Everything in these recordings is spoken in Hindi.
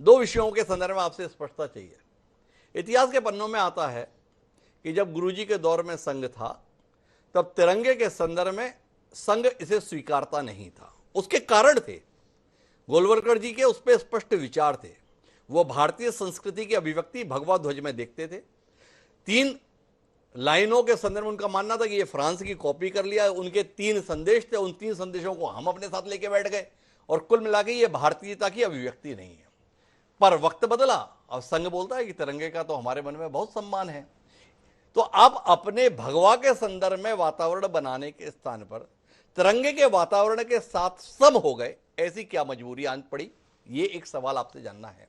दो विषयों के संदर्भ में आपसे स्पष्टता चाहिए। इतिहास के पन्नों में आता है कि जब गुरुजी के दौर में संघ था, तब तिरंगे के संदर्भ में संघ इसे स्वीकारता नहीं था। उसके कारण थे, गोलवलकर जी के उस पर स्पष्ट विचार थे। वो भारतीय संस्कृति की अभिव्यक्ति भगवा ध्वज में देखते थे। तीन लाइनों के संदर्भ में उनका मानना था कि ये फ्रांस की कॉपी कर लिया। उनके तीन संदेश थे, उन तीन संदेशों को हम अपने साथ लेके बैठ गए और कुल मिला के ये भारतीयता की अभिव्यक्ति नहीं है। पर वक्त बदला, अब संघ बोलता है कि तिरंगे का तो हमारे मन में बहुत सम्मान है। तो अब अपने भगवा के संदर्भ में वातावरण बनाने के स्थान पर तिरंगे के वातावरण के साथ सम हो गए, ऐसी क्या मजबूरी आन पड़ी? ये एक सवाल आपसे जानना है।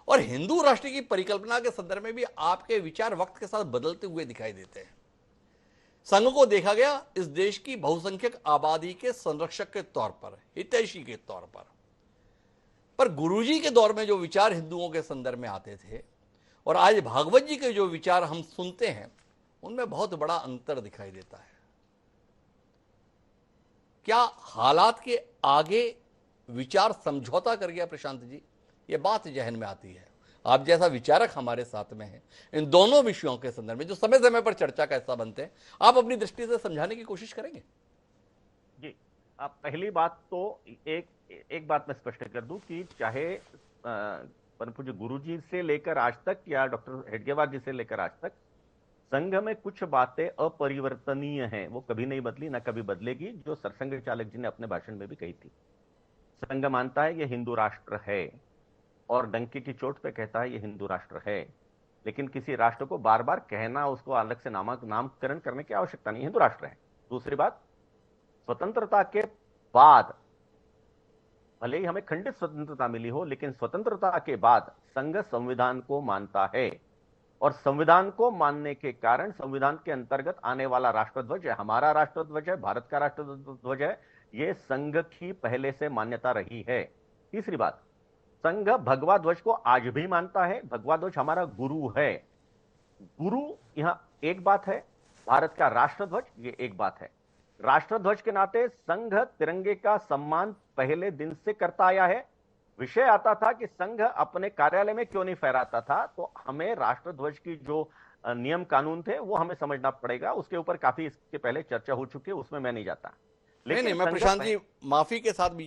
और हिंदू राष्ट्र की परिकल्पना के संदर्भ में भी आपके विचार वक्त के साथ बदलते हुए दिखाई देते हैं। संघ को देखा गया इस देश की बहुसंख्यक आबादी के संरक्षक के तौर पर, हितैषी के तौर पर गुरुजी के दौर में जो विचार हिंदुओं के संदर्भ में आते थे और आज भागवत जी के जो विचार हम सुनते हैं, उनमें बहुत बड़ा अंतर दिखाई देता है। क्या हालात के आगे विचार समझौता कर गया प्रशांत जी? ये बात जहन में आती है। आप जैसा विचारक हमारे साथ में है, इन दोनों विषयों के संदर्भ में जो समय समय पर चर्चा का हिस्सा बनते हैं, आप अपनी दृष्टि से समझाने की कोशिश करेंगे? जी, आप पहली बात तो एक बात मैं स्पष्ट कर दूं कि चाहे परम पूज्य गुरु जी से लेकर आज तक या डॉक्टर हेडगेवार जी से लेकर आज तक संघ में कुछ बातें अपरिवर्तनीय हैं, वो कभी नहीं बदली, ना कभी बदलेगी, जो सरसंघ चालक जी ने अपने भाषण में भी कही थी। संघ मानता है ये हिंदू राष्ट्र है और डंके की चोट पे कहता है ये हिंदू राष्ट्र है, लेकिन किसी राष्ट्र को बार बार कहना, उसको अलग से नामकरण करने की आवश्यकता नहीं, हिंदू राष्ट्र है। दूसरी बात, स्वतंत्रता के बाद भले ही हमें खंडित स्वतंत्रता मिली हो, लेकिन स्वतंत्रता के बाद संघ संविधान को मानता है और संविधान को मानने के कारण संविधान के अंतर्गत आने वाला राष्ट्रध्वज है, हमारा राष्ट्रध्वज है, भारत का राष्ट्रध्वज है, यह संघ की पहले से मान्यता रही है। तीसरी बात, संघ भगवा ध्वज को आज भी मानता है, भगवा ध्वज हमारा गुरु है। गुरु यहां एक बात है, भारत का राष्ट्रध्वज ये एक बात है। राष्ट्रध्वज के नाते संघ तिरंगे का सम्मान पहले दिन से करता आया है। विषय आता था कि संघ अपने कार्यालय में क्यों नहीं फहराता था, तो हमें राष्ट्रध्वज की जो नियम कानून थे वो हमें समझना पड़ेगा। उसके ऊपर काफी इसके पहले चर्चा हो चुकी है, उसमें मैं नहीं जाता। नहीं नहीं, लेकिन मैं संघ प्रशांत जी माफी के साथ